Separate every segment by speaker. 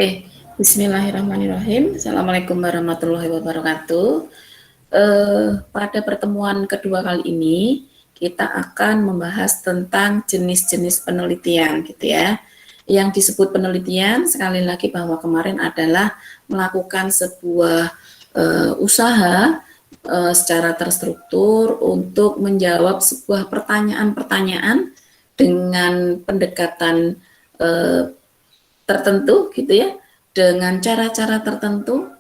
Speaker 1: Oke, bismillahirrahmanirrahim. Assalamualaikum warahmatullahi wabarakatuh. Pada pertemuan kedua kali ini, kita akan membahas tentang jenis-jenis penelitian, gitu ya. Yang disebut penelitian, sekali lagi bahwa kemarin adalah melakukan sebuah usaha secara terstruktur untuk menjawab sebuah pertanyaan-pertanyaan dengan pendekatan tertentu gitu ya, dengan cara-cara tertentu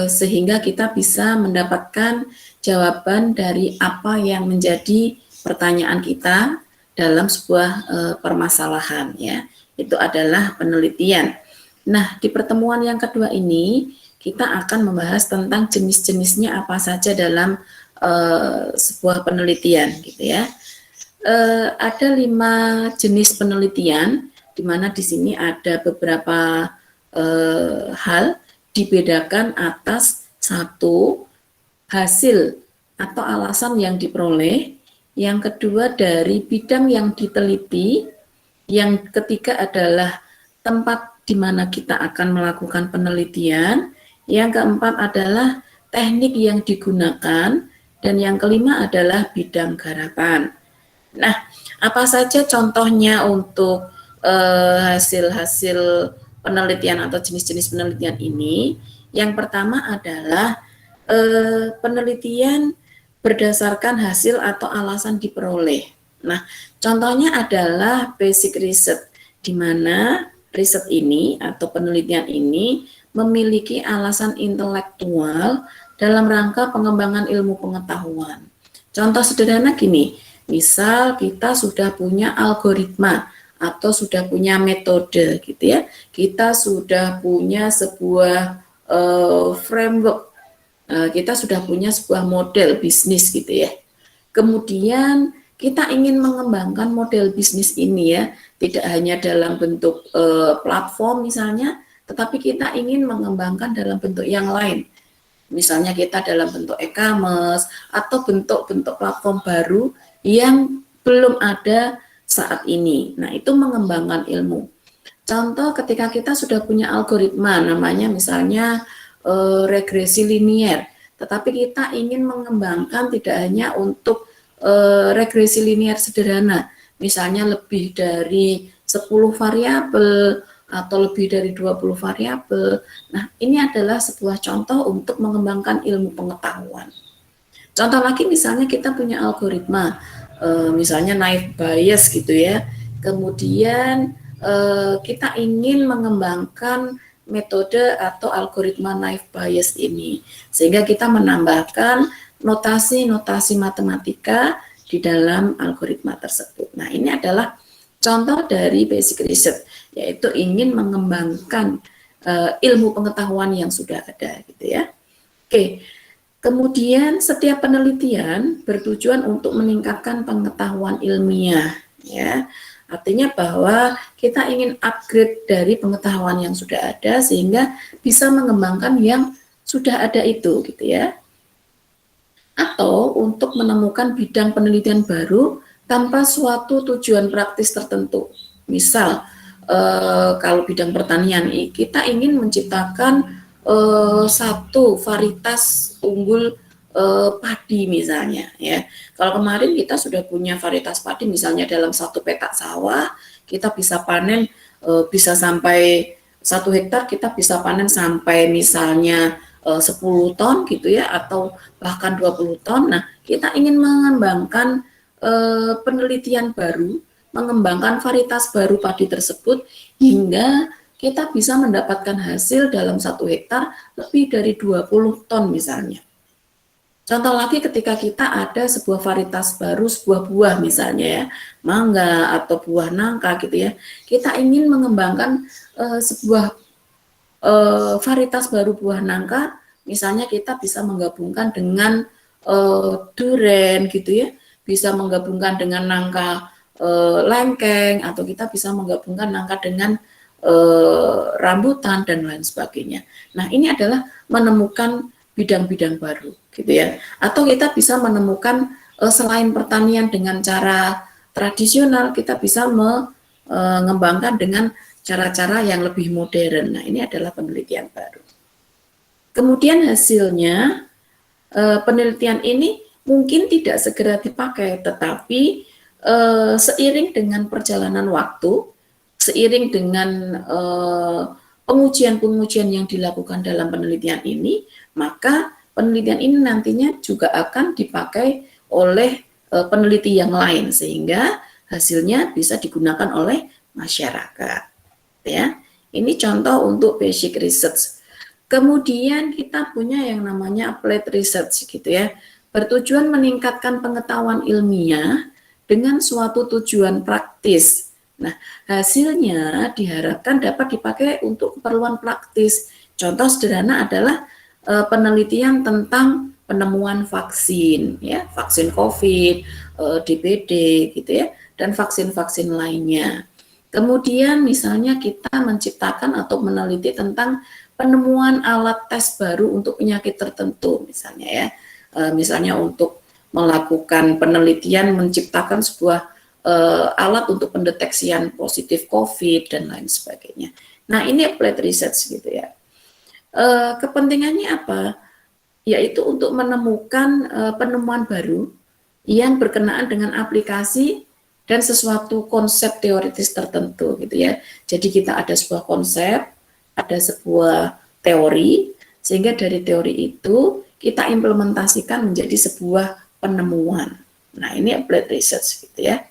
Speaker 1: sehingga kita bisa mendapatkan jawaban dari apa yang menjadi pertanyaan kita dalam sebuah permasalahan ya. Itu adalah penelitian. Nah, di pertemuan yang kedua ini kita akan membahas tentang jenis-jenisnya apa saja dalam sebuah penelitian gitu ya. Ada 5 jenis penelitian, di mana di sini ada beberapa hal dibedakan atas satu hasil atau alasan yang diperoleh, yang kedua dari bidang yang diteliti, yang ketiga adalah tempat di mana kita akan melakukan penelitian, yang keempat adalah teknik yang digunakan, dan yang kelima adalah bidang garapan. Nah, apa saja contohnya untuk hasil-hasil penelitian atau jenis-jenis penelitian ini? Yang pertama adalah penelitian berdasarkan hasil atau alasan diperoleh. Nah, contohnya adalah basic research, di mana riset ini atau penelitian ini memiliki alasan intelektual dalam rangka pengembangan ilmu pengetahuan. Contoh sederhana gini, misal kita sudah punya algoritma atau sudah punya metode gitu ya, kita sudah punya sebuah framework, kita sudah punya sebuah model bisnis gitu ya. Kemudian kita ingin mengembangkan model bisnis ini ya, tidak hanya dalam bentuk platform misalnya, tetapi kita ingin mengembangkan dalam bentuk yang lain. Misalnya kita dalam bentuk e-commerce atau bentuk-bentuk platform baru yang belum ada saat ini. Nah, itu mengembangkan ilmu. Contoh ketika kita sudah punya algoritma, namanya misalnya regresi linier, tetapi kita ingin mengembangkan tidak hanya untuk regresi linier sederhana, misalnya lebih dari 10 variabel atau lebih dari 20 variabel. Nah, ini adalah sebuah contoh untuk mengembangkan ilmu pengetahuan. Contoh lagi misalnya kita punya algoritma, misalnya naive Bayes gitu ya, kemudian kita ingin mengembangkan metode atau algoritma naive Bayes ini, sehingga kita menambahkan notasi-notasi matematika di dalam algoritma tersebut. Nah, ini adalah contoh dari basic research, yaitu ingin mengembangkan ilmu pengetahuan yang sudah ada gitu ya. Oke. Kemudian setiap penelitian bertujuan untuk meningkatkan pengetahuan ilmiah ya. Artinya bahwa kita ingin upgrade dari pengetahuan yang sudah ada sehingga bisa mengembangkan yang sudah ada itu gitu ya. Atau untuk menemukan bidang penelitian baru tanpa suatu tujuan praktis tertentu. Misal kalau bidang pertanian kita ingin menciptakan satu varietas unggul padi misalnya ya. Kalau kemarin kita sudah punya varietas padi misalnya dalam satu petak sawah, kita bisa panen bisa sampai 1 hektar, kita bisa panen sampai misalnya 10 ton gitu ya, atau bahkan 20 ton. Nah, kita ingin mengembangkan penelitian baru, mengembangkan varietas baru padi tersebut hingga kita bisa mendapatkan hasil dalam 1 hektar lebih dari 20 ton misalnya. Contoh lagi ketika kita ada sebuah varietas baru, sebuah buah misalnya ya, mangga atau buah nangka gitu ya, kita ingin mengembangkan sebuah varietas baru buah nangka, misalnya kita bisa menggabungkan dengan duren gitu ya, bisa menggabungkan dengan nangka lengkeng, atau kita bisa menggabungkan nangka dengan rambutan dan lain sebagainya. Nah, ini adalah menemukan bidang-bidang baru gitu ya. Atau kita bisa menemukan selain pertanian dengan cara tradisional, kita bisa mengembangkan dengan cara-cara yang lebih modern. Nah, ini adalah penelitian baru. Kemudian hasilnya, penelitian ini mungkin tidak segera dipakai, tetapi seiring dengan perjalanan waktu, seiring dengan pengujian-pengujian yang dilakukan dalam penelitian ini, maka penelitian ini nantinya juga akan dipakai oleh peneliti yang lain, sehingga hasilnya bisa digunakan oleh masyarakat. Ya, ini contoh untuk basic research. Kemudian kita punya yang namanya applied research gitu ya, bertujuan meningkatkan pengetahuan ilmiah dengan suatu tujuan praktis. Nah, hasilnya diharapkan dapat dipakai untuk keperluan praktis. Contoh sederhana adalah penelitian tentang penemuan vaksin, ya, vaksin COVID, DBD, gitu ya, dan vaksin-vaksin lainnya. Kemudian misalnya kita menciptakan atau meneliti tentang penemuan alat tes baru untuk penyakit tertentu, misalnya ya, misalnya untuk melakukan penelitian menciptakan sebuah alat untuk pendeteksian positif COVID dan lain sebagainya. Nah, ini applied research gitu ya. Kepentingannya apa? Yaitu untuk menemukan penemuan baru yang berkenaan dengan aplikasi dan sesuatu konsep teoritis tertentu gitu ya. Jadi kita ada sebuah konsep, ada sebuah teori, sehingga dari teori itu kita implementasikan menjadi sebuah penemuan. Nah, ini applied research gitu ya.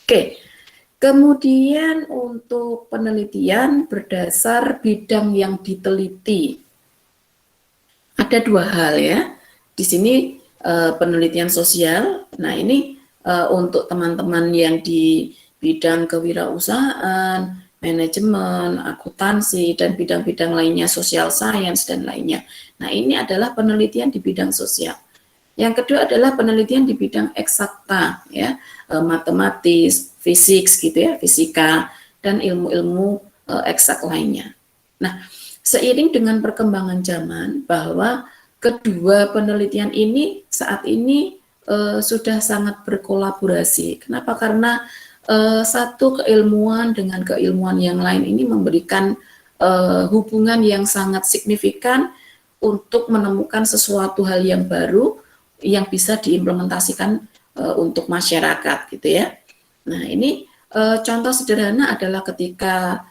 Speaker 1: Oke, kemudian untuk penelitian berdasar bidang yang diteliti. Ada dua hal ya. Di sini penelitian sosial. Nah, ini untuk teman-teman yang di bidang kewirausahaan, manajemen, akuntansi, dan bidang-bidang lainnya, social science, dan lainnya. Nah, ini adalah penelitian di bidang sosial. Yang kedua adalah penelitian di bidang eksakta, ya, matematis, fisik, gitu ya, fisika, dan ilmu-ilmu eksak lainnya. Nah, seiring dengan perkembangan zaman, bahwa kedua penelitian ini saat ini sudah sangat berkolaborasi. Kenapa? Karena satu keilmuan dengan keilmuan yang lain ini memberikan hubungan yang sangat signifikan untuk menemukan sesuatu hal yang baru yang bisa diimplementasikan untuk masyarakat gitu ya. Nah, ini contoh sederhana adalah ketika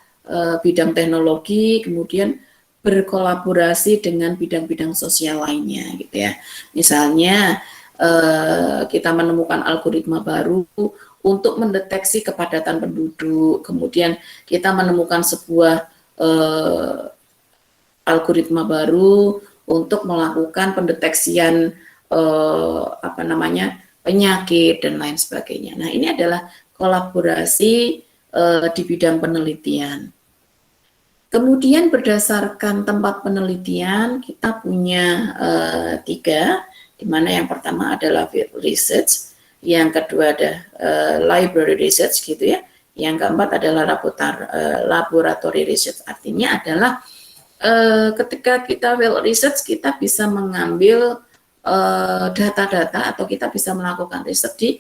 Speaker 1: bidang teknologi kemudian berkolaborasi dengan bidang-bidang sosial lainnya gitu ya. Misalnya kita menemukan algoritma baru untuk mendeteksi kepadatan penduduk, kemudian kita menemukan sebuah algoritma baru untuk melakukan pendeteksian penyakit dan lain sebagainya. Nah, ini adalah kolaborasi di bidang penelitian. Kemudian berdasarkan tempat penelitian kita punya 3, di mana yang pertama adalah field research, yang kedua ada library research gitu ya, yang keempat adalah laboratory research. Artinya adalah ketika kita field research kita bisa mengambil data-data atau kita bisa melakukan riset di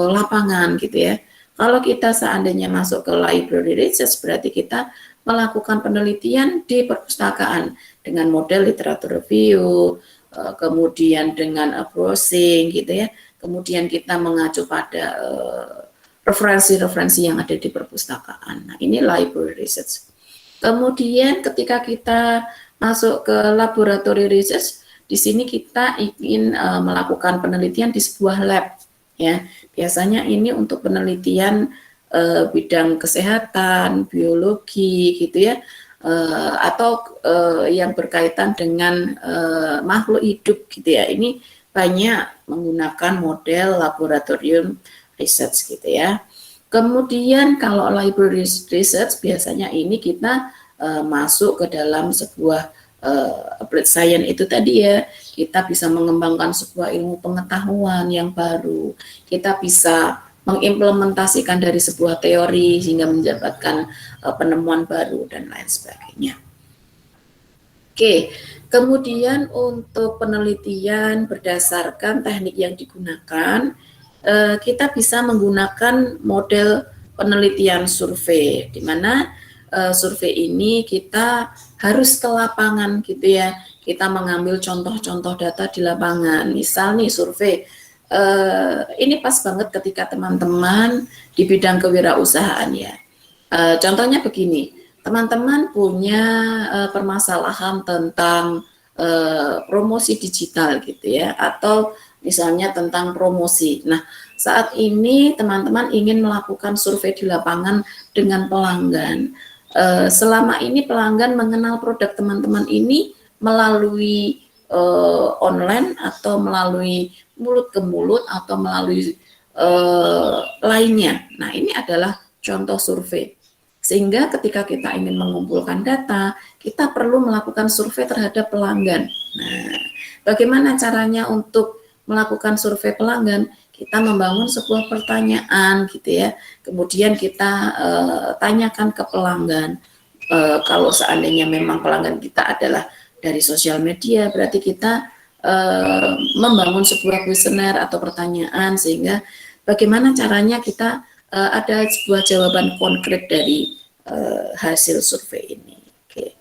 Speaker 1: lapangan gitu ya. Kalau kita seandainya masuk ke library research berarti kita melakukan penelitian di perpustakaan dengan model literatur review, kemudian dengan browsing gitu ya. Kemudian kita mengacu pada referensi-referensi yang ada di perpustakaan. Nah, ini library research. Kemudian ketika kita masuk ke laboratory research, di sini kita ingin melakukan penelitian di sebuah lab ya. Biasanya ini untuk penelitian bidang kesehatan, biologi gitu ya, atau yang berkaitan dengan makhluk hidup gitu ya. Ini banyak menggunakan model laboratorium research gitu ya. Kemudian kalau library research biasanya ini kita masuk ke dalam sebuah applied science itu tadi ya, kita bisa mengembangkan sebuah ilmu pengetahuan yang baru, kita bisa mengimplementasikan dari sebuah teori sehingga mendapatkan penemuan baru dan lain sebagainya. Oke, kemudian untuk penelitian berdasarkan teknik yang digunakan, kita bisa menggunakan model penelitian survei, di mana survei ini kita harus ke lapangan gitu ya. Kita mengambil contoh-contoh data di lapangan. Misal nih survei, ini pas banget ketika teman-teman di bidang kewirausahaan ya. Contohnya begini, teman-teman punya permasalahan tentang promosi digital gitu ya, atau misalnya tentang promosi. Nah, saat ini teman-teman ingin melakukan survei di lapangan dengan pelanggan. Selama ini pelanggan mengenal produk teman-teman ini melalui online atau melalui mulut ke mulut atau melalui lainnya. Nah, ini adalah contoh survei. Sehingga ketika kita ingin mengumpulkan data, kita perlu melakukan survei terhadap pelanggan. Nah, bagaimana caranya untuk melakukan survei pelanggan? Kita membangun sebuah pertanyaan gitu ya. Kemudian kita tanyakan ke pelanggan. Kalau seandainya memang pelanggan kita adalah dari sosial media, berarti kita membangun sebuah kuesioner atau pertanyaan sehingga bagaimana caranya kita ada sebuah jawaban konkret dari hasil survei ini. Oke.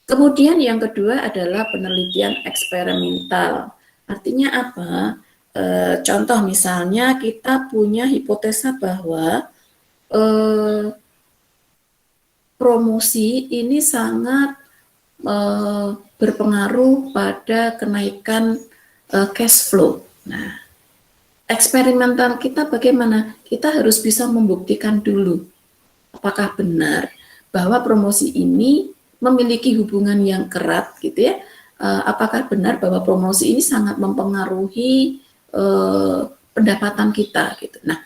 Speaker 1: Kemudian yang kedua adalah penelitian eksperimental. Artinya apa? Contoh misalnya kita punya hipotesa bahwa promosi ini sangat berpengaruh pada kenaikan cash flow. Nah, eksperimental kita bagaimana? Kita harus bisa membuktikan dulu apakah benar bahwa promosi ini memiliki hubungan yang erat gitu ya. Apakah benar bahwa promosi ini sangat mempengaruhi pendapatan kita gitu. Nah,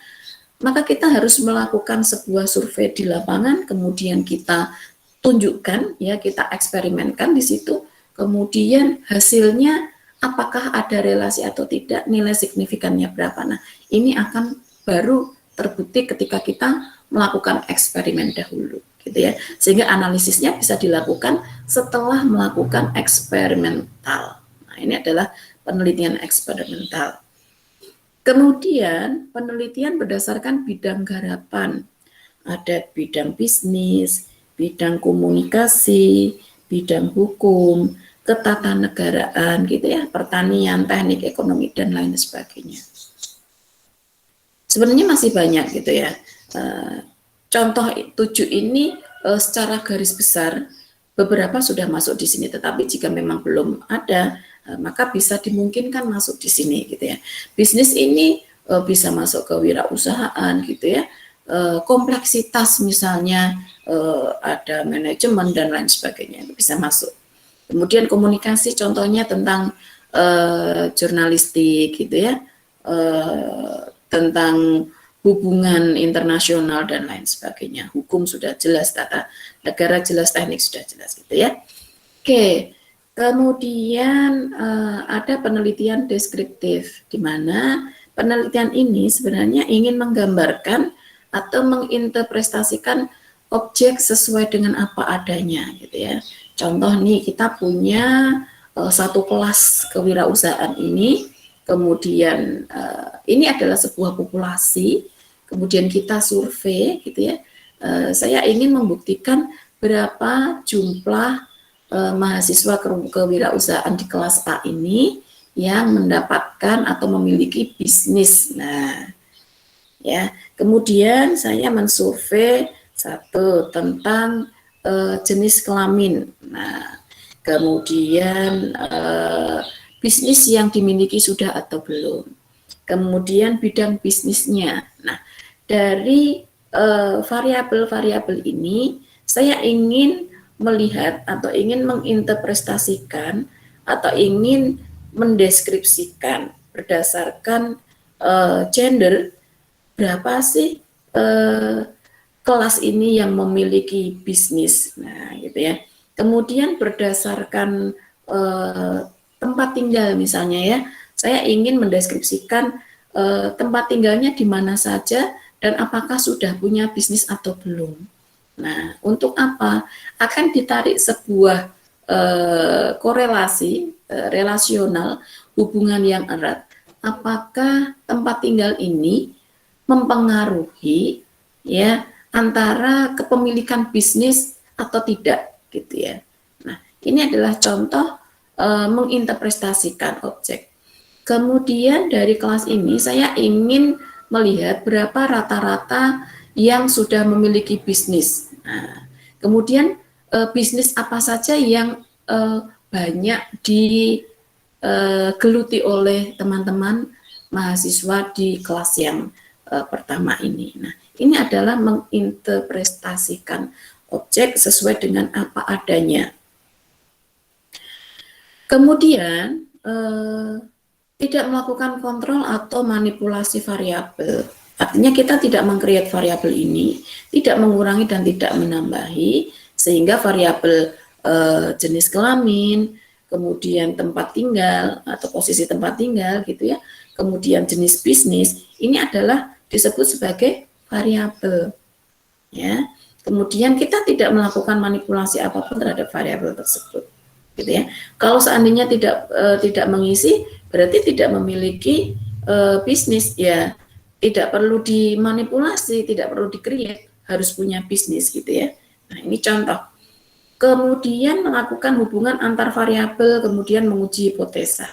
Speaker 1: maka kita harus melakukan sebuah survei di lapangan, kemudian kita tunjukkan ya, kita eksperimenkan di situ, kemudian hasilnya apakah ada relasi atau tidak, nilai signifikannya berapa. Nah, ini akan baru terbukti ketika kita melakukan eksperimen dahulu gitu ya. Sehingga analisisnya bisa dilakukan setelah melakukan eksperimental. Nah, ini adalah penelitian eksperimental. Kemudian penelitian berdasarkan bidang garapan. Ada bidang bisnis, bidang komunikasi, bidang hukum, ketatanegaraan gitu ya, pertanian, teknik ekonomi dan lain sebagainya. Sebenarnya masih banyak gitu ya. Contoh 7 ini secara garis besar beberapa sudah masuk di sini, tetapi jika memang belum ada, maka bisa dimungkinkan masuk di sini gitu ya. Bisnis ini bisa masuk ke wirausahaan gitu ya. Kompleksitas misalnya ada manajemen dan lain sebagainya itu bisa masuk. Kemudian komunikasi contohnya tentang jurnalistik gitu ya, tentang hubungan internasional dan lain sebagainya. Hukum sudah jelas, tata negara jelas, teknik sudah jelas gitu ya. Oke. Kemudian ada penelitian deskriptif, di mana penelitian ini sebenarnya ingin menggambarkan atau menginterpretasikan objek sesuai dengan apa adanya, gitu ya. Contoh nih, kita punya satu kelas kewirausahaan ini, kemudian ini adalah sebuah populasi, kemudian kita survei, gitu ya. Saya ingin membuktikan berapa jumlah mahasiswa kewirausahaan di kelas A ini yang mendapatkan atau memiliki bisnis. Nah, ya, kemudian saya mensurvei satu tentang jenis kelamin. Nah, kemudian bisnis yang dimiliki sudah atau belum. Kemudian bidang bisnisnya. Nah, dari variabel-variabel ini saya ingin melihat atau ingin menginterpretasikan atau ingin mendeskripsikan berdasarkan gender berapa sih kelas ini yang memiliki bisnis. Nah, gitu ya. Kemudian berdasarkan tempat tinggal misalnya ya, saya ingin mendeskripsikan tempat tinggalnya di mana saja dan apakah sudah punya bisnis atau belum. Nah, untuk apa? Akan ditarik sebuah korelasi relasional, hubungan yang erat. Apakah tempat tinggal ini mempengaruhi ya antara kepemilikan bisnis atau tidak gitu ya. Nah, ini adalah contoh menginterpretasikan objek. Kemudian dari kelas ini saya ingin melihat berapa rata-rata yang sudah memiliki bisnis. Nah, kemudian bisnis apa saja yang banyak digeluti oleh teman-teman mahasiswa di kelas yang pertama ini. Nah, ini adalah menginterpretasikan objek sesuai dengan apa adanya. Kemudian tidak melakukan kontrol atau manipulasi variabel. Artinya kita tidak meng-create variabel ini, tidak mengurangi dan tidak menambahi, sehingga variabel jenis kelamin, kemudian tempat tinggal atau posisi tempat tinggal gitu ya, kemudian jenis bisnis, ini adalah disebut sebagai variabel. Ya. Kemudian kita tidak melakukan manipulasi apapun terhadap variabel tersebut. Gitu ya. Kalau seandainya tidak mengisi, berarti tidak memiliki bisnis, ya tidak perlu dimanipulasi, tidak perlu di-create, harus punya bisnis gitu ya. Nah, ini contoh. Kemudian melakukan hubungan antar variabel, kemudian menguji hipotesa.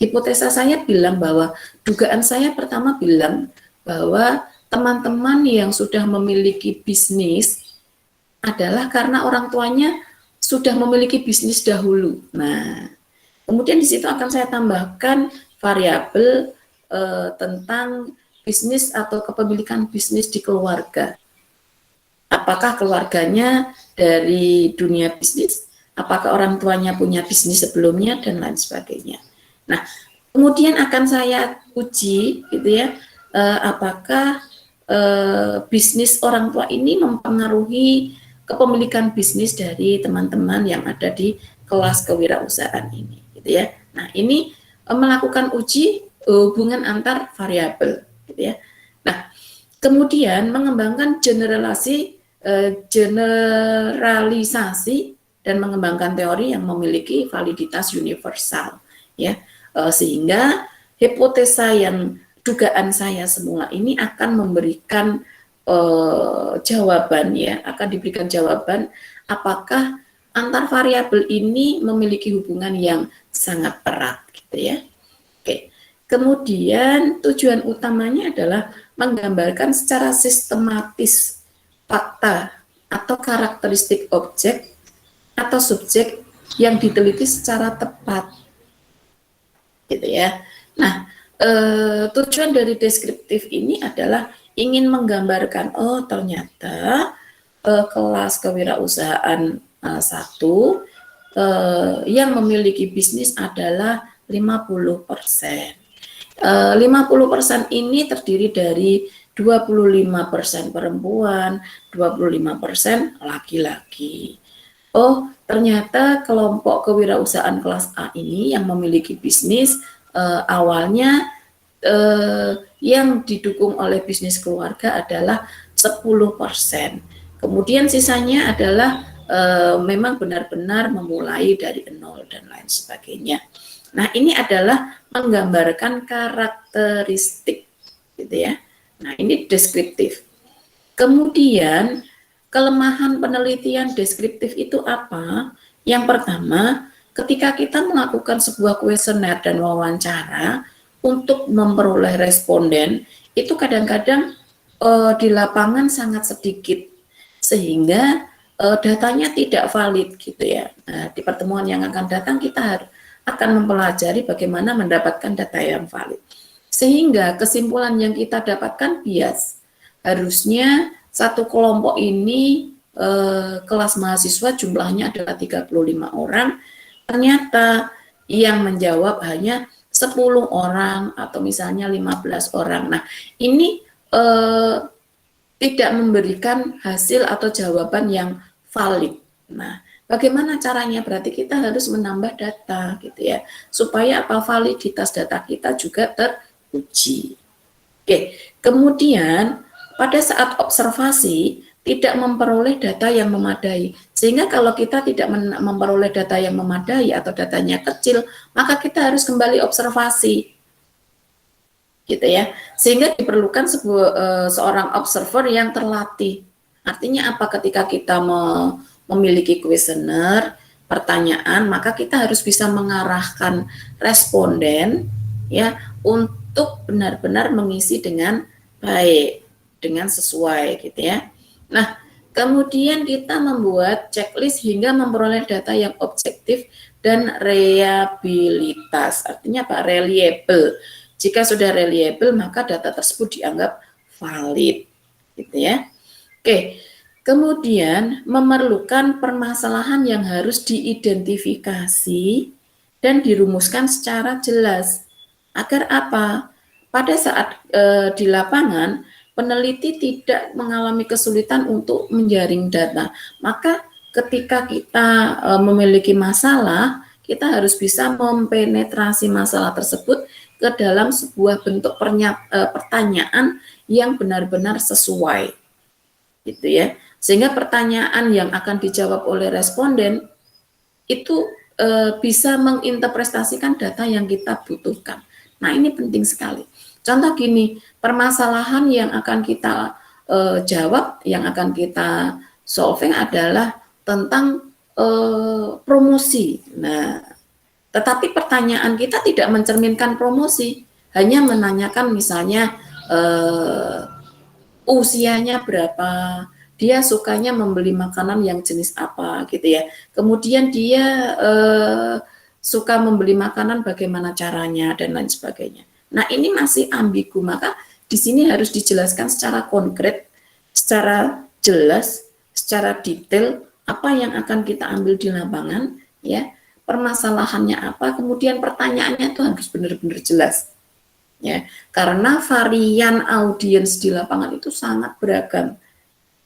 Speaker 1: Hipotesa saya bilang bahwa, dugaan saya pertama bilang bahwa teman-teman yang sudah memiliki bisnis adalah karena orang tuanya sudah memiliki bisnis dahulu. Nah, kemudian di situ akan saya tambahkan variabel tentang bisnis atau kepemilikan bisnis di keluarga. Apakah keluarganya dari dunia bisnis? Apakah orang tuanya punya bisnis sebelumnya dan lain sebagainya. Nah, kemudian akan saya uji, gitu ya, apakah bisnis orang tua ini mempengaruhi kepemilikan bisnis dari teman-teman yang ada di kelas kewirausahaan ini, gitu ya. Nah, ini melakukan uji hubungan antar variabel, gitu ya. Nah, kemudian mengembangkan generalisasi dan mengembangkan teori yang memiliki validitas universal, ya, sehingga hipotesa yang dugaan saya semula ini akan memberikan jawaban, ya, akan diberikan jawaban apakah antar variabel ini memiliki hubungan yang sangat erat, gitu ya. Oke. Kemudian tujuan utamanya adalah menggambarkan secara sistematis fakta atau karakteristik objek atau subjek yang diteliti secara tepat, gitu ya. Nah, tujuan dari deskriptif ini adalah ingin menggambarkan, oh ternyata kelas kewirausahaan 1 yang memiliki bisnis adalah 50%. 50% ini terdiri dari 25% perempuan, 25% laki-laki. Oh, ternyata kelompok kewirausahaan kelas A ini yang memiliki bisnis awalnya yang didukung oleh bisnis keluarga adalah 10%. Kemudian sisanya adalah memang benar-benar memulai dari nol dan lain sebagainya. Nah, ini adalah menggambarkan karakteristik, gitu ya. Nah, ini deskriptif. Kemudian kelemahan penelitian deskriptif itu apa? Yang pertama, ketika kita melakukan sebuah kuesioner dan wawancara untuk memperoleh responden, itu kadang-kadang di lapangan sangat sedikit, sehingga datanya tidak valid, gitu ya. Nah, di pertemuan yang akan datang kita akan mempelajari bagaimana mendapatkan data yang valid. Sehingga kesimpulan yang kita dapatkan bias. Harusnya satu kelompok ini kelas mahasiswa jumlahnya adalah 35 orang, ternyata yang menjawab hanya 10 orang atau misalnya 15 orang. Nah, ini tidak memberikan hasil atau jawaban yang valid. Nah, bagaimana caranya? Berarti kita harus menambah data, gitu ya, supaya apa, validitas data kita juga teruji. Oke, kemudian pada saat observasi tidak memperoleh data yang memadai, sehingga kalau kita tidak memperoleh data yang memadai atau datanya kecil, maka kita harus kembali observasi. gitu ya. Sehingga diperlukan seorang observer yang terlatih. Artinya apa? Ketika kita memiliki kuesioner, pertanyaan, maka kita harus bisa mengarahkan responden ya untuk benar-benar mengisi dengan baik, dengan sesuai gitu ya. Nah, kemudian kita membuat checklist hingga memperoleh data yang objektif dan reliabilitas. Artinya apa? Reliable. Jika sudah reliable, maka data tersebut dianggap valid, gitu ya. Oke, kemudian memerlukan permasalahan yang harus diidentifikasi dan dirumuskan secara jelas. Agar apa? Pada saat di lapangan, peneliti tidak mengalami kesulitan untuk menjaring data. Maka ketika kita memiliki masalah, kita harus bisa mempenetrasi masalah tersebut ke dalam sebuah bentuk pertanyaan yang benar-benar sesuai, gitu ya. Sehingga pertanyaan yang akan dijawab oleh responden itu bisa menginterpretasikan data yang kita butuhkan. Nah, ini penting sekali. Contoh gini, permasalahan yang akan kita jawab, yang akan kita solving adalah tentang promosi. Nah, tetapi pertanyaan kita tidak mencerminkan promosi, hanya menanyakan misalnya usianya berapa, dia sukanya membeli makanan yang jenis apa gitu ya. Kemudian dia suka membeli makanan bagaimana caranya dan lain sebagainya. Nah, ini masih ambigu, maka di sini harus dijelaskan secara konkret, secara jelas, secara detail apa yang akan kita ambil di lapangan ya. Permasalahannya apa, kemudian pertanyaannya itu harus benar-benar jelas. Ya, karena varian audiens di lapangan itu sangat beragam.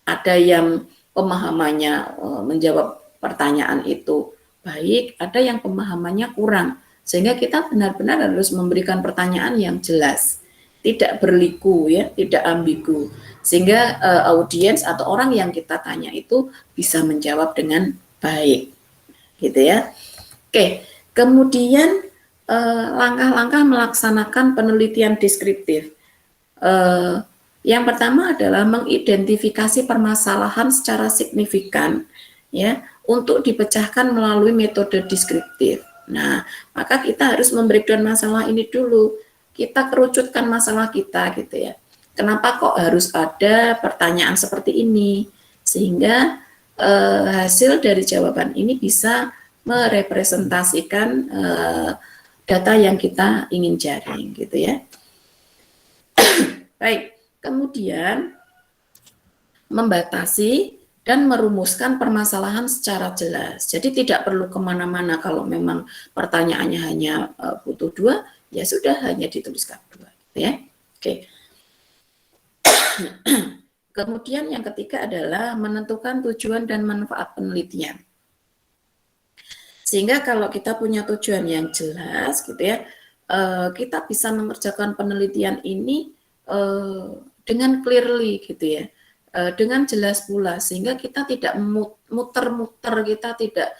Speaker 1: Ada yang pemahamannya menjawab pertanyaan itu baik, ada yang pemahamannya kurang. Sehingga kita benar-benar harus memberikan pertanyaan yang jelas, tidak berliku ya, tidak ambigu. Sehingga audiens atau orang yang kita tanya itu bisa menjawab dengan baik. Gitu ya. Oke, kemudian langkah-langkah melaksanakan penelitian deskriptif. Yang pertama adalah mengidentifikasi permasalahan secara signifikan, ya, untuk dipecahkan melalui metode deskriptif. Nah, maka kita harus membreakdown masalah ini dulu. Kita kerucutkan masalah kita, gitu ya. Kenapa kok harus ada pertanyaan seperti ini? Sehingga hasil dari jawaban ini bisa merepresentasikan data yang kita ingin jaring, gitu ya. Baik, kemudian membatasi dan merumuskan permasalahan secara jelas. Jadi tidak perlu kemana-mana kalau memang pertanyaannya hanya butuh 2, ya sudah hanya dituliskan 2, gitu ya. Oke. Kemudian yang ketiga adalah menentukan tujuan dan manfaat penelitian. Sehingga kalau kita punya tujuan yang jelas gitu ya, kita bisa mengerjakan penelitian ini dengan clearly gitu ya, dengan jelas pula, sehingga kita tidak muter-muter, kita tidak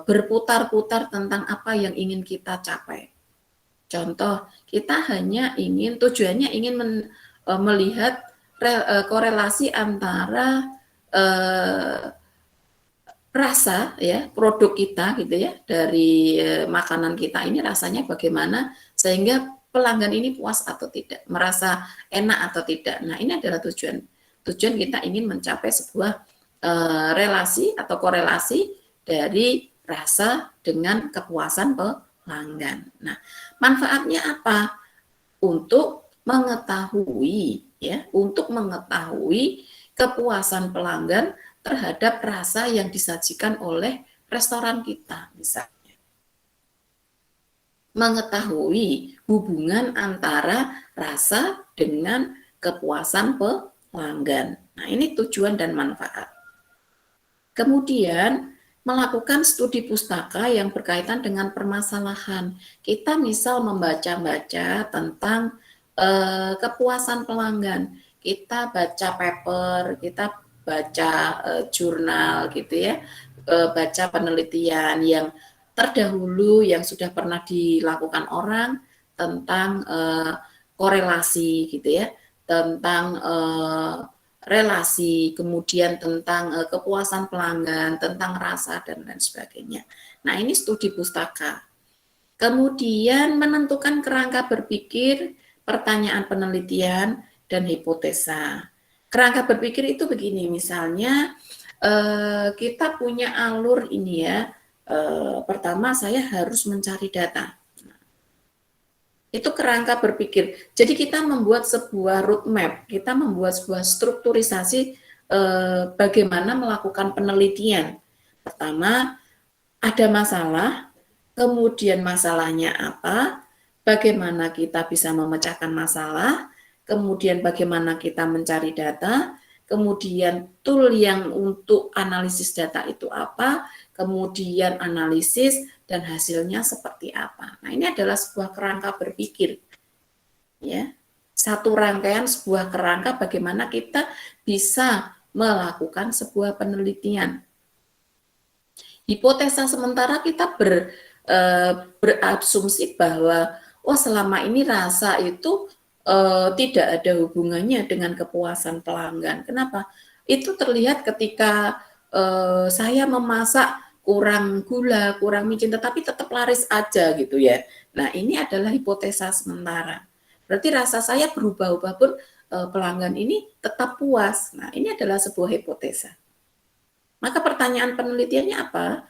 Speaker 1: berputar-putar tentang apa yang ingin kita capai. Contoh, kita hanya ingin, tujuannya ingin melihat korelasi antara rasa ya produk kita gitu ya, dari makanan kita ini rasanya bagaimana sehingga pelanggan ini puas atau tidak, merasa enak atau tidak. Nah, ini adalah tujuan kita ingin mencapai sebuah relasi atau korelasi dari rasa dengan kepuasan pelanggan. Nah, manfaatnya apa? Untuk mengetahui ya, untuk mengetahui kepuasan pelanggan terhadap rasa yang disajikan oleh restoran kita, misalnya. Mengetahui hubungan antara rasa dengan kepuasan pelanggan. Nah, ini tujuan dan manfaat. Kemudian, melakukan studi pustaka yang berkaitan dengan permasalahan. Kita misal membaca-baca tentang kepuasan pelanggan. Kita baca paper, kita baca jurnal gitu ya, baca penelitian yang terdahulu yang sudah pernah dilakukan orang tentang korelasi gitu ya, tentang relasi, kemudian tentang kepuasan pelanggan, tentang rasa dan lain sebagainya. Nah, ini studi pustaka. Kemudian menentukan kerangka berpikir, pertanyaan penelitian, dan hipotesa. Kerangka berpikir itu begini, misalnya kita punya alur ini ya, pertama saya harus mencari data. Itu kerangka berpikir. Jadi kita membuat sebuah roadmap, kita membuat sebuah strukturisasi bagaimana melakukan penelitian. Pertama, ada masalah, kemudian masalahnya apa, bagaimana kita bisa memecahkan masalah, kemudian bagaimana kita mencari data, kemudian tool yang untuk analisis data itu apa, kemudian analisis dan hasilnya seperti apa. Nah, ini adalah sebuah kerangka berpikir. Ya. Satu rangkaian sebuah kerangka bagaimana kita bisa melakukan sebuah penelitian. Hipotesa sementara kita berasumsi bahwa selama ini rasa itu tidak ada hubungannya dengan kepuasan pelanggan. Kenapa? Itu terlihat ketika saya memasak kurang gula, kurang micin, tetapi tetap laris aja gitu ya. Nah, ini adalah hipotesa sementara. Berarti rasa saya berubah-ubah pun pelanggan ini tetap puas. Nah, ini adalah sebuah hipotesa. Maka pertanyaan penelitiannya apa?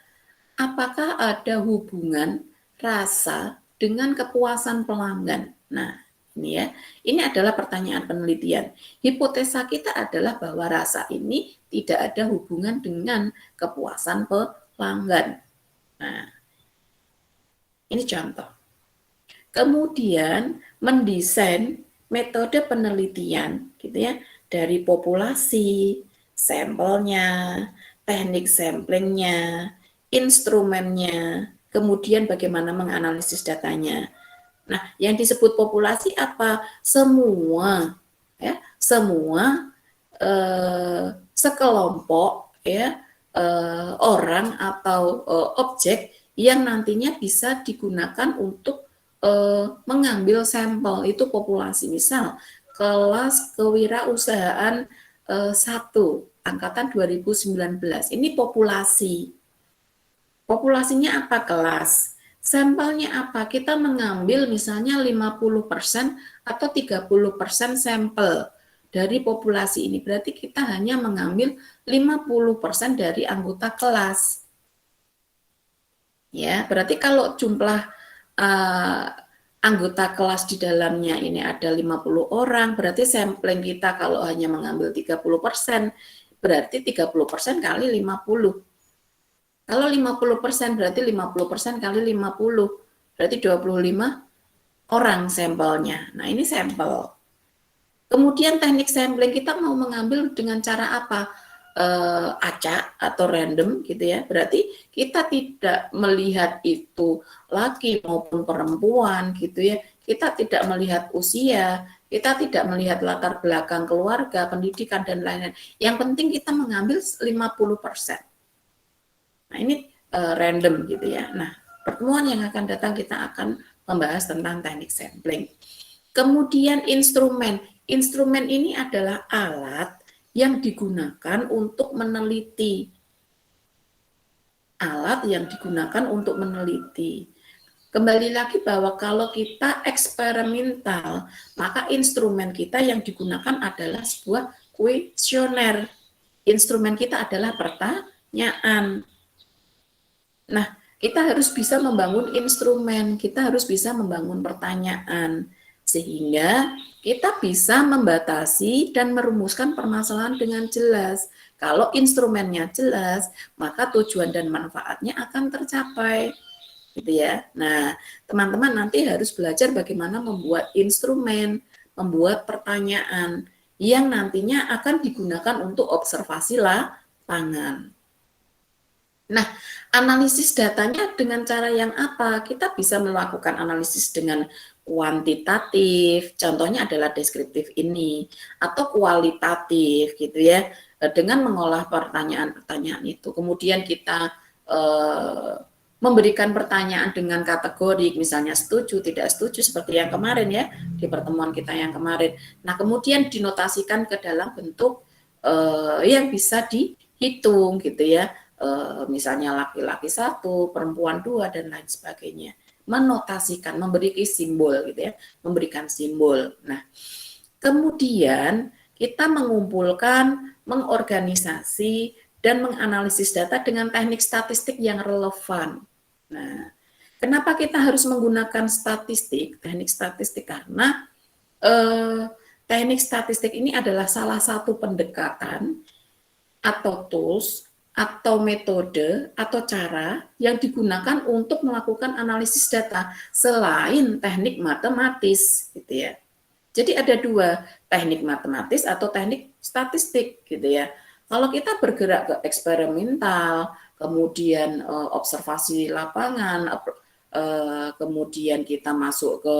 Speaker 1: Apakah ada hubungan rasa dengan kepuasan pelanggan? Nah, ini ya, ini adalah pertanyaan penelitian. Hipotesa kita adalah bahwa rasa ini tidak ada hubungan dengan kepuasan pelanggan. Nah, ini contoh. Kemudian mendesain metode penelitian, gitu ya, dari populasi, sampelnya, teknik samplingnya, instrumennya, kemudian bagaimana menganalisis datanya. Nah, yang disebut populasi apa? Semua, ya, semua sekelompok, ya, orang atau objek yang nantinya bisa digunakan untuk mengambil sampel, itu populasi. Misal kelas kewirausahaan 1 angkatan 2019 ini populasi. Populasinya apa? Kelas. Sampelnya apa? Kita mengambil misalnya 50% atau 30% sampel dari populasi ini. Berarti kita hanya mengambil 50% dari anggota kelas. Ya, berarti kalau jumlah anggota kelas di dalamnya ini ada 50 orang, berarti sampling kita kalau hanya mengambil 30%, berarti 30% kali 50. Kalau 50% berarti 50% kali 50, berarti 25 orang sampelnya. Nah, ini sampel. Kemudian teknik sampling kita mau mengambil dengan cara apa? Acak atau random gitu ya. Berarti kita tidak melihat itu laki maupun perempuan gitu ya. Kita tidak melihat usia, kita tidak melihat latar belakang keluarga, pendidikan dan lain-lain. Yang penting kita mengambil 50%. Nah, ini random gitu ya. Nah, pertemuan yang akan datang kita akan membahas tentang teknik sampling. Kemudian instrumen. Instrumen ini adalah alat yang digunakan untuk meneliti. Alat yang digunakan untuk meneliti. Kembali lagi bahwa kalau kita eksperimental, maka instrumen kita yang digunakan adalah sebuah kuesioner. Instrumen kita adalah pertanyaan. Nah, kita harus bisa membangun instrumen, kita harus bisa membangun pertanyaan, sehingga kita bisa membatasi dan merumuskan permasalahan dengan jelas. Kalau instrumennya jelas, maka tujuan dan manfaatnya akan tercapai. Gitu ya. Nah, teman-teman nanti harus belajar bagaimana membuat instrumen, membuat pertanyaan yang nantinya akan digunakan untuk observasi lapangan. Nah, analisis datanya dengan cara yang apa? Kita bisa melakukan analisis dengan kuantitatif, contohnya adalah deskriptif ini, atau kualitatif gitu ya, dengan mengolah pertanyaan-pertanyaan itu. Kemudian kita memberikan pertanyaan dengan kategori, misalnya setuju, tidak setuju, seperti yang kemarin ya, di pertemuan kita yang kemarin. Nah, kemudian dinotasikan ke dalam bentuk yang bisa dihitung gitu ya, misalnya laki-laki 1, perempuan 2, dan lain sebagainya. Menotasikan, memberi simbol gitu ya, memberikan simbol. Nah, kemudian kita mengumpulkan, mengorganisasi, dan menganalisis data dengan teknik statistik yang relevan. Nah, kenapa kita harus menggunakan teknik statistik? Karena teknik statistik ini adalah salah satu pendekatan atau tools atau metode atau cara yang digunakan untuk melakukan analisis data selain teknik matematis gitu ya. Jadi ada 2, teknik matematis atau teknik statistik gitu ya. Kalau kita bergerak ke eksperimental, kemudian observasi lapangan, kemudian kita masuk ke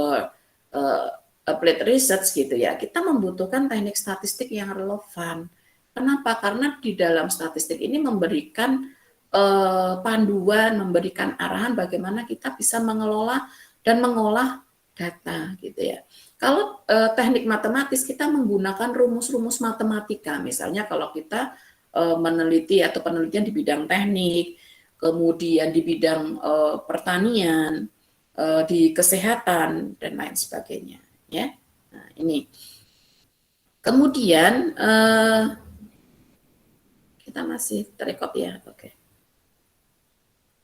Speaker 1: applied research gitu ya, kita membutuhkan teknik statistik yang relevan. Kenapa? Karena di dalam statistik ini memberikan panduan, memberikan arahan bagaimana kita bisa mengelola dan mengolah data gitu ya. Kalau teknik matematis kita menggunakan rumus-rumus matematika, misalnya kalau kita meneliti atau penelitian di bidang teknik, kemudian di bidang pertanian, di kesehatan dan lain sebagainya, ya. Nah, ini. Kemudian kita masih terekop ya, oke.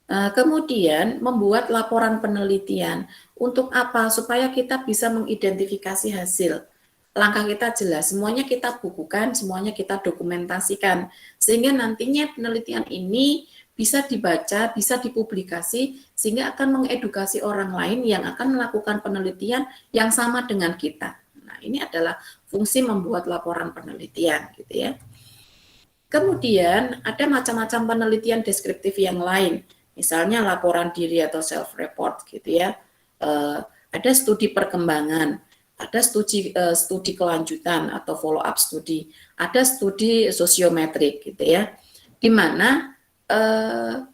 Speaker 1: Kemudian membuat laporan penelitian. Untuk apa? Supaya kita bisa mengidentifikasi hasil. Langkah kita jelas, semuanya kita bukukan, semuanya kita dokumentasikan. Sehingga nantinya penelitian ini bisa dibaca, bisa dipublikasi, sehingga akan mengedukasi orang lain yang akan melakukan penelitian yang sama dengan kita. Nah, ini adalah fungsi membuat laporan penelitian, gitu ya. Kemudian ada macam-macam penelitian deskriptif yang lain. Misalnya laporan diri atau self-report gitu ya. Ada studi perkembangan, ada studi kelanjutan atau follow-up studi, ada studi sosiometrik gitu ya. Di mana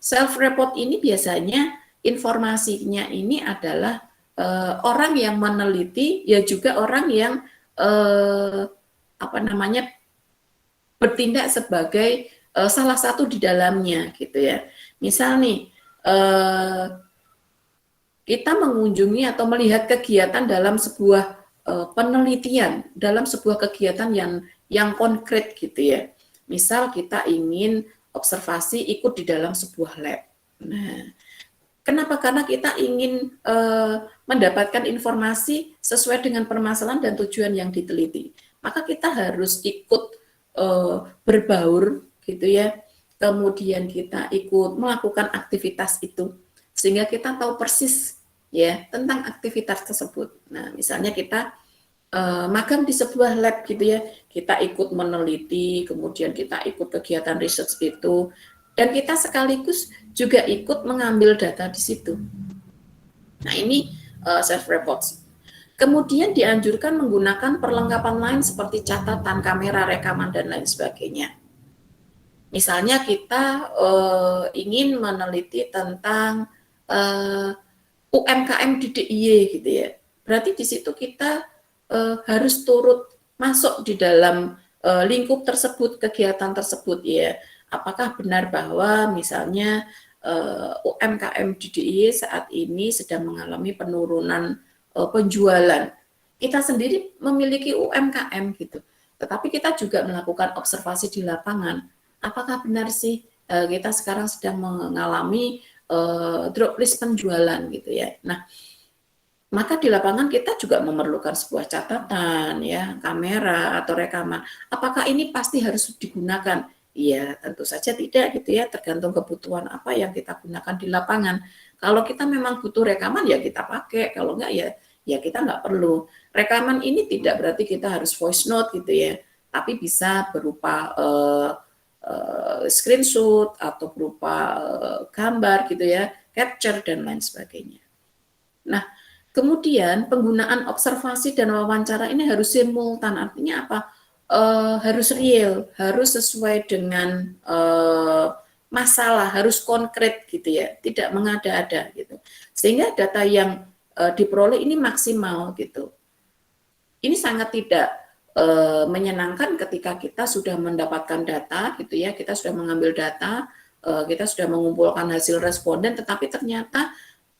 Speaker 1: self-report ini biasanya informasinya ini adalah orang yang meneliti, ya juga orang yang bertindak sebagai salah satu di dalamnya gitu ya. Misal nih, kita mengunjungi atau melihat kegiatan dalam sebuah penelitian, dalam sebuah kegiatan yang konkret gitu ya. Misal kita ingin observasi ikut di dalam sebuah lab. Nah, kenapa? Karena kita ingin mendapatkan informasi sesuai dengan permasalahan dan tujuan yang diteliti. Maka kita harus ikut berbaur gitu ya. Kemudian kita ikut melakukan aktivitas itu sehingga kita tahu persis ya tentang aktivitas tersebut. Nah, misalnya kita magang di sebuah lab gitu ya, kita ikut meneliti, kemudian kita ikut kegiatan research itu, dan kita sekaligus juga ikut mengambil data di situ. Nah, ini self-report. Kemudian dianjurkan menggunakan perlengkapan lain seperti catatan, kamera, rekaman, dan lain sebagainya. Misalnya kita ingin meneliti tentang UMKM di DIY gitu ya. Berarti di situ kita harus turut masuk di dalam lingkup tersebut, kegiatan tersebut ya. Apakah benar bahwa misalnya UMKM di DIY saat ini sedang mengalami penurunan penjualan. Kita sendiri memiliki UMKM gitu. Tetapi kita juga melakukan observasi di lapangan. Apakah benar sih kita sekarang sedang mengalami drop list penjualan gitu ya. Nah, maka di lapangan kita juga memerlukan sebuah catatan ya, kamera atau rekaman. Apakah ini pasti harus digunakan? Iya, tentu saja tidak gitu ya, tergantung kebutuhan apa yang kita gunakan di lapangan. Kalau kita memang butuh rekaman ya kita pakai, kalau enggak ya kita enggak perlu. Rekaman ini tidak berarti kita harus voice note gitu ya, tapi bisa berupa screenshot atau berupa gambar gitu ya, capture dan lain sebagainya. Nah, kemudian penggunaan observasi dan wawancara ini harus simultan, artinya apa? Harus real, harus sesuai dengan masalah, harus konkret gitu ya, tidak mengada-ada gitu. Sehingga data yang diperoleh ini maksimal gitu. Ini sangat tidak menyenangkan ketika kita sudah mendapatkan data gitu ya, kita sudah mengambil data, kita sudah mengumpulkan hasil responden, tetapi ternyata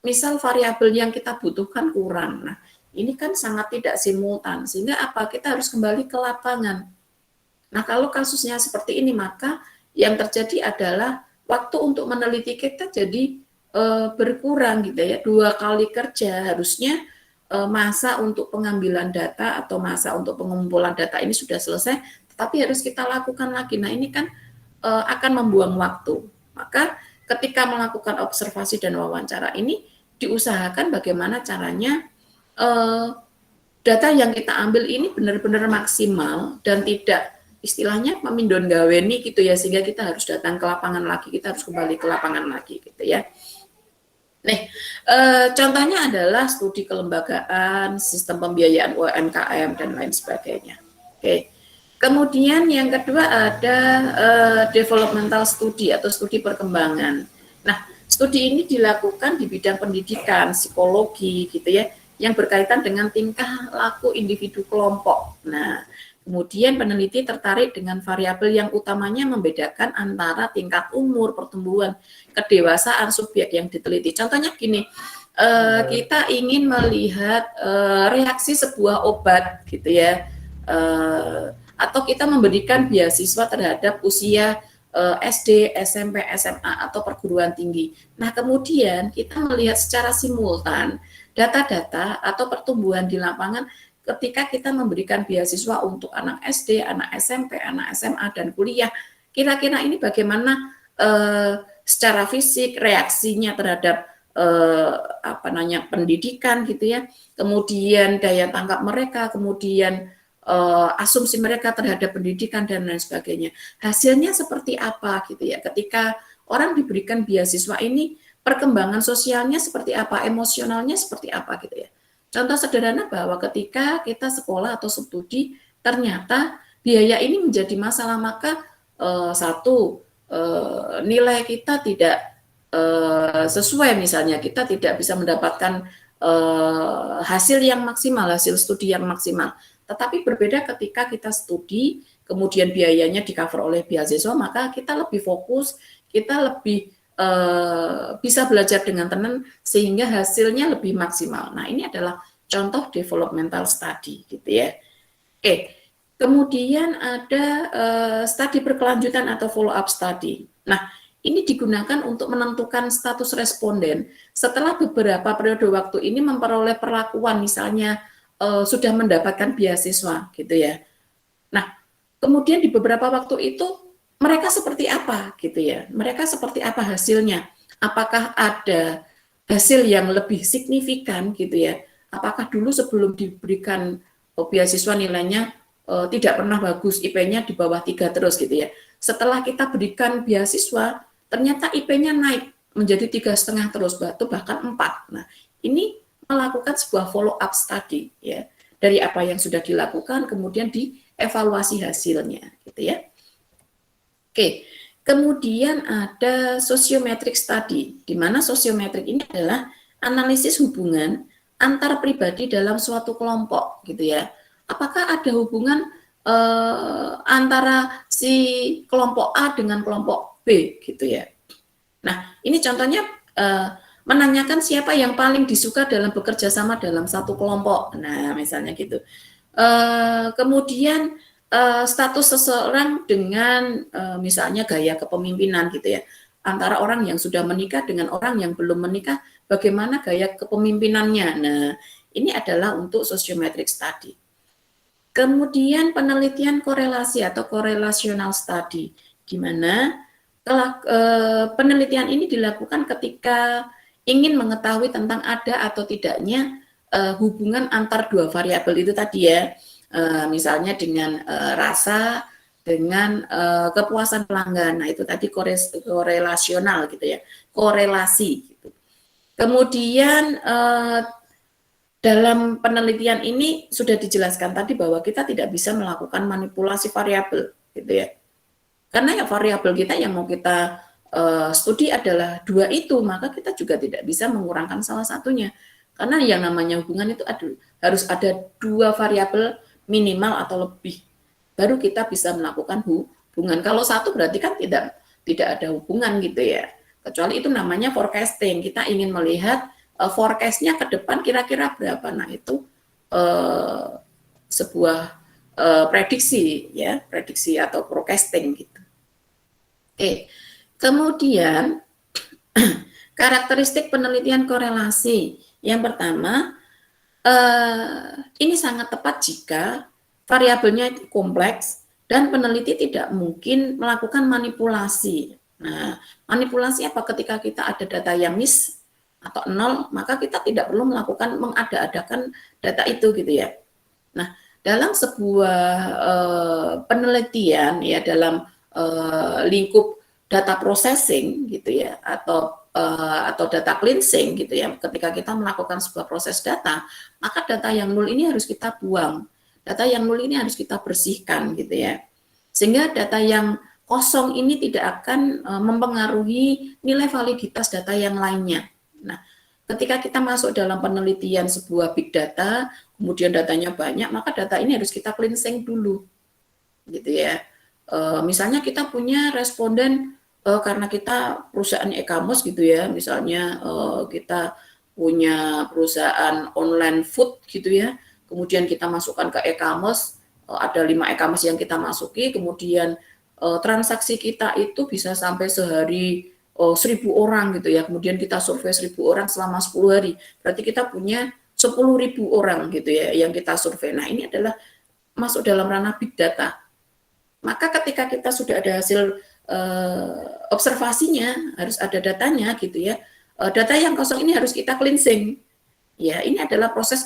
Speaker 1: misal variabel yang kita butuhkan kurang. Nah, ini kan sangat tidak simultan, sehingga apa? Kita harus kembali ke lapangan. Nah, kalau kasusnya seperti ini, maka yang terjadi adalah waktu untuk meneliti kita jadi berkurang gitu ya. 2 kali kerja, harusnya masa untuk pengambilan data atau masa untuk pengumpulan data ini sudah selesai, tetapi harus kita lakukan lagi. Nah, ini kan akan membuang waktu. Maka ketika melakukan observasi dan wawancara ini diusahakan bagaimana caranya data yang kita ambil ini benar-benar maksimal dan tidak istilahnya memindon gaweni gitu ya, sehingga kita harus datang ke lapangan lagi, kita harus kembali ke lapangan lagi gitu ya. Nih, contohnya adalah studi kelembagaan, sistem pembiayaan UMKM dan lain sebagainya. Oke. Kemudian yang kedua ada developmental study atau studi perkembangan. Nah, studi ini dilakukan di bidang pendidikan, psikologi gitu ya, yang berkaitan dengan tingkah laku individu kelompok. Nah, kemudian peneliti tertarik dengan variabel yang utamanya membedakan antara tingkat umur, pertumbuhan, kedewasaan subjek yang diteliti. Contohnya gini, kita ingin melihat reaksi sebuah obat gitu ya, atau kita memberikan beasiswa terhadap usia SD, SMP, SMA atau perguruan tinggi. Nah, kemudian kita melihat secara simultan data-data atau pertumbuhan di lapangan ketika kita memberikan beasiswa untuk anak SD, anak SMP, anak SMA dan kuliah. Kira-kira ini bagaimana secara fisik reaksinya terhadap pendidikan gitu ya. Kemudian daya tangkap mereka, kemudian asumsi mereka terhadap pendidikan dan lain sebagainya. Hasilnya seperti apa gitu ya. Ketika orang diberikan beasiswa ini, perkembangan sosialnya seperti apa, emosionalnya seperti apa gitu ya. Contoh sederhana bahwa ketika kita sekolah atau studi, ternyata biaya ini menjadi masalah, maka nilai kita tidak sesuai, misalnya kita tidak bisa mendapatkan hasil yang maksimal, hasil studi yang maksimal. Tetapi berbeda ketika kita studi, kemudian biayanya di-cover oleh beasiswa, maka kita lebih fokus, kita lebih bisa belajar dengan tenang, sehingga hasilnya lebih maksimal. Nah, ini adalah contoh developmental study, gitu ya. Oke, kemudian ada studi berkelanjutan atau follow-up study. Nah, ini digunakan untuk menentukan status responden setelah beberapa periode waktu ini memperoleh perlakuan, misalnya sudah mendapatkan beasiswa gitu ya. Nah, kemudian di beberapa waktu itu mereka seperti apa gitu ya. Mereka seperti apa hasilnya? Apakah ada hasil yang lebih signifikan gitu ya? Apakah dulu sebelum diberikan beasiswa nilainya tidak pernah bagus, IP-nya di bawah 3 terus gitu ya. Setelah kita berikan beasiswa, ternyata IP-nya naik menjadi 3,5 terus, bahkan 4. Nah, ini melakukan sebuah follow up study ya, dari apa yang sudah dilakukan, kemudian dievaluasi hasilnya gitu ya. Oke, kemudian ada sociometric study, di mana sociometric ini adalah analisis hubungan antar pribadi dalam suatu kelompok gitu ya. Apakah ada hubungan antara si kelompok A dengan kelompok B gitu ya. Nah, ini contohnya menanyakan siapa yang paling disuka dalam bekerja sama dalam satu kelompok. Nah, misalnya gitu. Kemudian status seseorang dengan misalnya gaya kepemimpinan gitu ya. Antara orang yang sudah menikah dengan orang yang belum menikah, bagaimana gaya kepemimpinannya. Nah, ini adalah untuk sociometric study. Kemudian penelitian korelasi atau correlational study, di mana penelitian ini dilakukan ketika ingin mengetahui tentang ada atau tidaknya hubungan antar dua variabel itu tadi ya, misalnya dengan rasa, dengan kepuasan pelanggan. Nah, itu tadi korelasional gitu ya, korelasi gitu. Kemudian dalam penelitian ini sudah dijelaskan tadi bahwa kita tidak bisa melakukan manipulasi variabel gitu ya. Karena ya variabel kita yang mau kita studi adalah dua itu, maka kita juga tidak bisa mengurangkan salah satunya. Karena yang namanya hubungan itu harus ada dua variabel minimal atau lebih, baru kita bisa melakukan hubungan. Kalau satu berarti kan tidak ada hubungan gitu ya. Kecuali itu namanya forecasting. Kita ingin melihat forecast-nya ke depan kira-kira berapa. Nah itu sebuah prediksi ya, prediksi atau forecasting gitu. Oke. Kemudian karakteristik penelitian korelasi. Yang pertama, ini sangat tepat jika variabelnya itu kompleks dan peneliti tidak mungkin melakukan manipulasi. Nah, manipulasi apa? Ketika kita ada data yang miss atau nol, maka kita tidak perlu melakukan mengada-adakan data itu gitu ya. Nah, dalam sebuah penelitian ya, dalam lingkup data processing gitu ya, atau data cleansing gitu ya, ketika kita melakukan sebuah proses data, maka data yang nol ini harus kita buang, data yang nol ini harus kita bersihkan gitu ya, sehingga data yang kosong ini tidak akan mempengaruhi nilai validitas data yang lainnya. Nah, ketika kita masuk dalam penelitian sebuah big data, kemudian datanya banyak, maka data ini harus kita cleansing dulu gitu ya. Misalnya kita punya responden karena kita perusahaan e-commerce gitu ya, misalnya kita punya perusahaan online food gitu ya, kemudian kita masukkan ke e-commerce, ada 5 e-commerce yang kita masuki, kemudian transaksi kita itu bisa sampai sehari 1.000 orang gitu ya, kemudian kita survei 1.000 orang selama 10 hari, berarti kita punya 10.000 orang gitu ya yang kita survei. Nah ini adalah masuk dalam ranah big data. Maka ketika kita sudah ada hasil observasinya, harus ada datanya gitu ya. Data yang kosong ini harus kita cleansing. Ya, ini adalah proses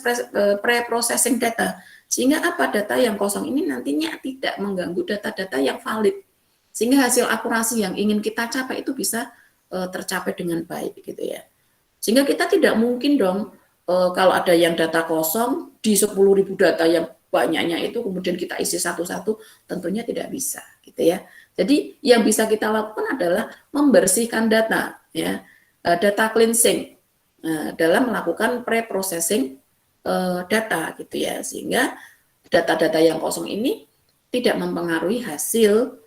Speaker 1: pre-processing data. Sehingga apa? Data yang kosong ini nantinya tidak mengganggu data-data yang valid. Sehingga hasil akurasi yang ingin kita capai itu bisa tercapai dengan baik gitu ya. Sehingga kita tidak mungkin dong kalau ada yang data kosong di 10.000 data yang banyaknya itu kemudian kita isi satu-satu, tentunya tidak bisa gitu ya. Jadi yang bisa kita lakukan adalah membersihkan data ya, data cleansing dalam melakukan pre-processing data gitu ya, sehingga data-data yang kosong ini tidak mempengaruhi hasil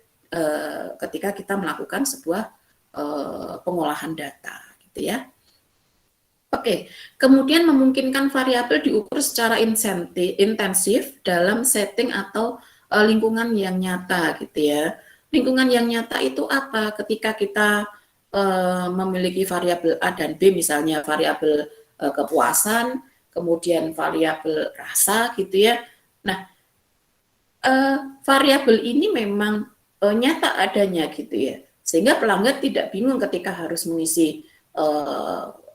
Speaker 1: ketika kita melakukan sebuah pengolahan data gitu ya. Oke, kemudian memungkinkan variabel diukur secara intensif dalam setting atau lingkungan yang nyata gitu ya. Lingkungan yang nyata itu apa? Ketika kita memiliki variabel A dan B, misalnya variabel kepuasan, kemudian variabel rasa gitu ya. Nah, variabel ini memang nyata adanya gitu ya, sehingga pelanggan tidak bingung ketika harus mengisi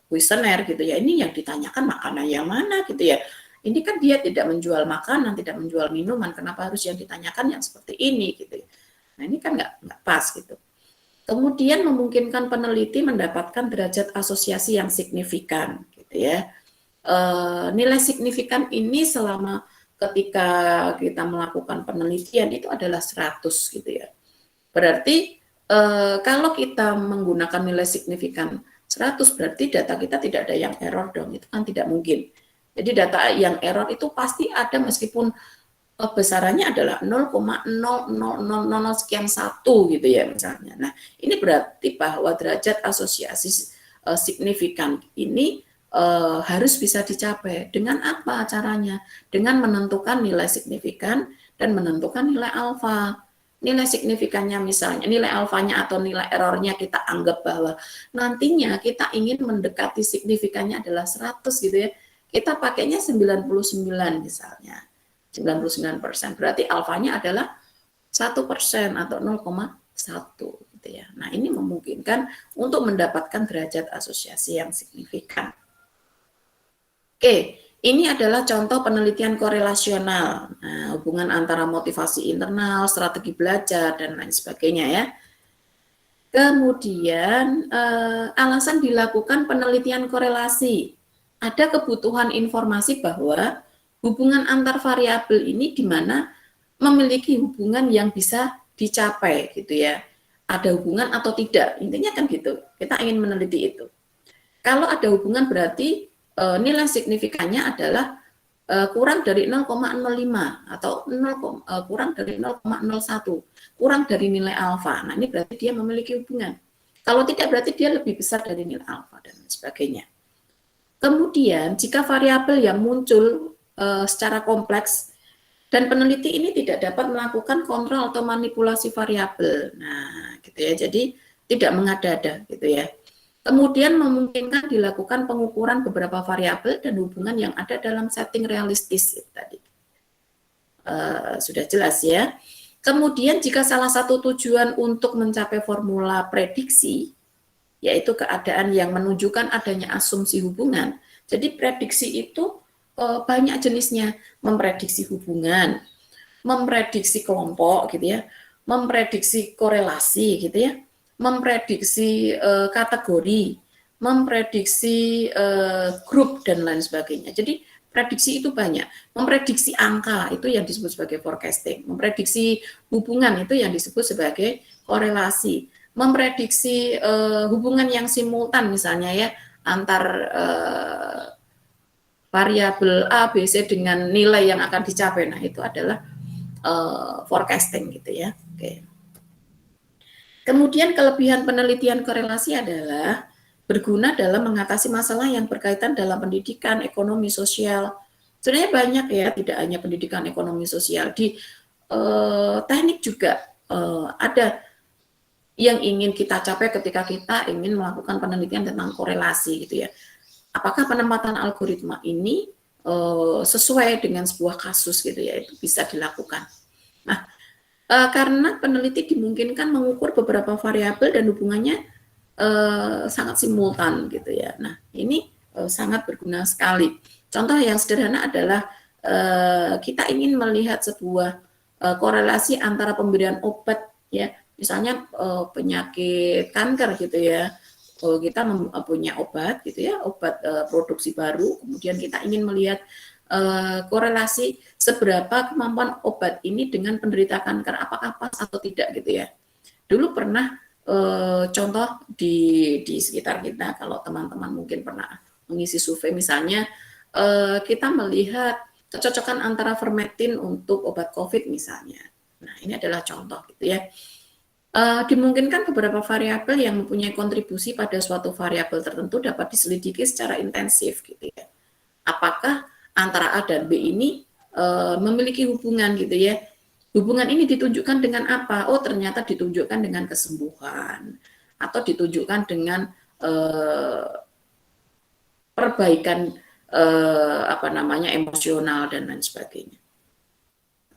Speaker 1: kuesioner gitu ya, ini yang ditanyakan makanan yang mana gitu ya, ini kan dia tidak menjual makanan, tidak menjual minuman, kenapa harus yang ditanyakan yang seperti ini gitu ya. Nah ini kan nggak pas gitu. Kemudian memungkinkan peneliti mendapatkan derajat asosiasi yang signifikan gitu ya. Nilai signifikan ini selama ketika kita melakukan penelitian itu adalah 100 gitu ya. Berarti kalau kita menggunakan nilai signifikan 100 berarti data kita tidak ada yang error dong, itu kan tidak mungkin. Jadi data yang error itu pasti ada meskipun besarannya adalah 0,0000 sekian satu gitu ya misalnya. Nah ini berarti bahwa derajat asosiasi signifikan ini harus bisa dicapai. Dengan apa caranya? Dengan menentukan nilai signifikan dan menentukan nilai alfa. Nilai signifikannya misalnya, nilai alfanya atau nilai errornya kita anggap bahwa nantinya kita ingin mendekati signifikannya adalah 100 gitu ya. Kita pakainya 99 misalnya. 99%. Berarti alfanya adalah 1% atau 0,1 gitu ya. Nah, ini memungkinkan untuk mendapatkan derajat asosiasi yang signifikan. Oke. Ini adalah contoh penelitian korelasional, nah, hubungan antara motivasi internal, strategi belajar, dan lain sebagainya ya. Kemudian alasan dilakukan penelitian korelasi. Ada kebutuhan informasi bahwa hubungan antar variabel ini di mana memiliki hubungan yang bisa dicapai gitu ya. ada hubungan atau tidak. Intinya kan gitu. Kita ingin meneliti itu. Kalau ada hubungan berarti nilai signifikannya adalah kurang dari 0,05 atau kurang dari 0,01, kurang dari nilai alfa. Nah, ini berarti dia memiliki hubungan. Kalau tidak berarti dia lebih besar dari nilai alfa dan sebagainya. Kemudian jika variabel yang muncul secara kompleks dan peneliti ini tidak dapat melakukan kontrol atau manipulasi variabel. Nah, gitu ya. Jadi tidak mengada-ada gitu ya. Kemudian memungkinkan dilakukan pengukuran beberapa variabel dan hubungan yang ada dalam setting realistis itu tadi. Sudah jelas ya. Kemudian jika salah satu tujuan untuk mencapai formula prediksi, yaitu keadaan yang menunjukkan adanya asumsi hubungan. Jadi prediksi itu banyak jenisnya, memprediksi hubungan, memprediksi kelompok gitu ya, memprediksi korelasi gitu ya, memprediksi kategori, memprediksi grup dan lain sebagainya. Jadi prediksi itu banyak. Memprediksi angka itu yang disebut sebagai forecasting, memprediksi hubungan itu yang disebut sebagai korelasi, memprediksi hubungan yang simultan misalnya ya antar variabel A, B, C dengan nilai yang akan dicapai. Nah, itu adalah forecasting gitu ya. Oke. Kemudian kelebihan penelitian korelasi adalah berguna dalam mengatasi masalah yang berkaitan dalam pendidikan, ekonomi, sosial. Sebenarnya banyak ya, tidak hanya pendidikan, ekonomi, sosial. Di teknik juga ada yang ingin kita capai ketika kita ingin melakukan penelitian tentang korelasi gitu ya. Apakah penempatan algoritma ini sesuai dengan sebuah kasus gitu ya, itu bisa dilakukan. Nah, karena peneliti dimungkinkan mengukur beberapa variabel dan hubungannya sangat simultan gitu ya. Nah, ini sangat berguna sekali. Contoh yang sederhana adalah kita ingin melihat sebuah korelasi antara pemberian obat ya, misalnya penyakit kanker gitu ya. Kita punya obat gitu ya, obat produksi baru, kemudian kita ingin melihat korelasi seberapa kemampuan obat ini dengan penderita kanker, apakah pas atau tidak gitu ya. Dulu pernah contoh di sekitar kita, kalau teman-teman mungkin pernah mengisi survei misalnya, kita melihat kecocokan antara vermectin untuk obat COVID misalnya. Nah, ini adalah contoh gitu ya. Dimungkinkan beberapa variabel yang mempunyai kontribusi pada suatu variabel tertentu dapat diselidiki secara intensif gitu ya. Apakah antara A dan B ini memiliki hubungan gitu ya. Hubungan ini ditunjukkan dengan apa? Oh, ternyata ditunjukkan dengan kesembuhan atau ditunjukkan dengan perbaikan emosional dan lain sebagainya.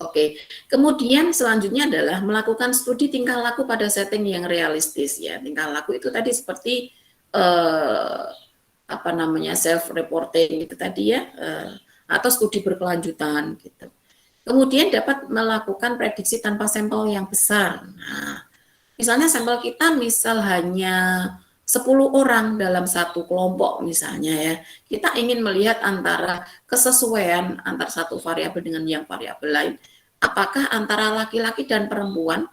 Speaker 1: Oke, kemudian selanjutnya adalah melakukan studi tingkah laku pada setting yang realistis ya. Tingkah laku itu tadi seperti self reporting itu tadi ya, atau studi berkelanjutan gitu. Kemudian dapat melakukan prediksi tanpa sampel yang besar. Nah, misalnya sampel kita hanya 10 orang dalam satu kelompok misalnya ya. Kita ingin melihat antara kesesuaian antar satu variabel dengan yang variabel lain. Apakah antara laki-laki dan perempuan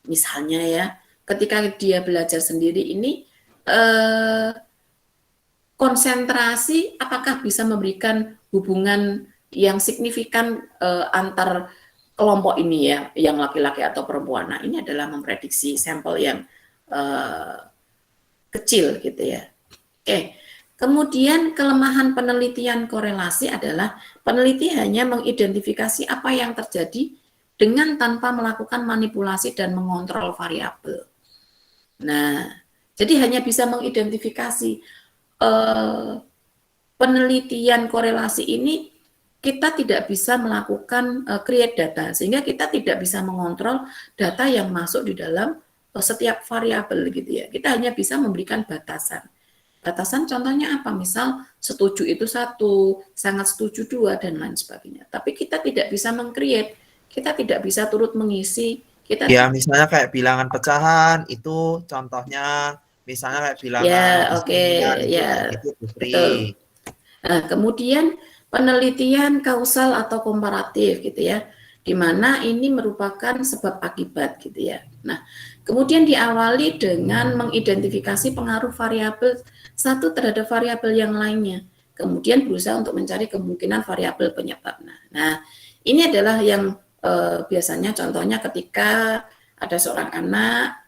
Speaker 1: misalnya ya, ketika dia belajar sendiri ini konsentrasi apakah bisa memberikan hubungan yang signifikan antar kelompok ini ya, yang laki-laki atau perempuan. Nah, ini adalah memprediksi sampel yang kecil gitu ya. Oke. Kemudian kelemahan penelitian korelasi adalah peneliti hanya mengidentifikasi apa yang terjadi dengan tanpa melakukan manipulasi dan mengontrol variabel. Nah, jadi hanya bisa mengidentifikasi penelitian korelasi ini, kita tidak bisa melakukan create data, sehingga kita tidak bisa mengontrol data yang masuk di dalam setiap variabel gitu ya. Kita hanya bisa memberikan batasan. Batasan contohnya apa? Misal setuju itu 1, sangat setuju 2 dan lain sebagainya. Tapi kita tidak bisa meng-create, kita tidak bisa turut mengisi. Kita
Speaker 2: ya misalnya kayak bilangan pecahan itu contohnya, misalnya kayak bilangan itu
Speaker 1: betul. Nah, kemudian penelitian kausal atau komparatif gitu ya, di mana ini merupakan sebab akibat gitu ya. Nah, kemudian diawali dengan mengidentifikasi pengaruh variabel satu terhadap variabel yang lainnya. Kemudian berusaha untuk mencari kemungkinan variabel penyebab. Nah, ini adalah yang biasanya contohnya ketika ada seorang anak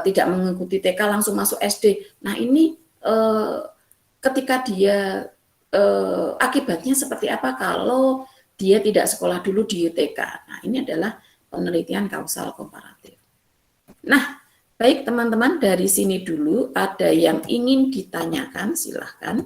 Speaker 1: tidak mengikuti TK langsung masuk SD. Nah, ini ketika dia akibatnya seperti apa kalau dia tidak sekolah dulu di TK. Nah, ini adalah penelitian kausal komparatif. Nah, baik teman-teman, dari sini dulu ada yang ingin ditanyakan, silahkan.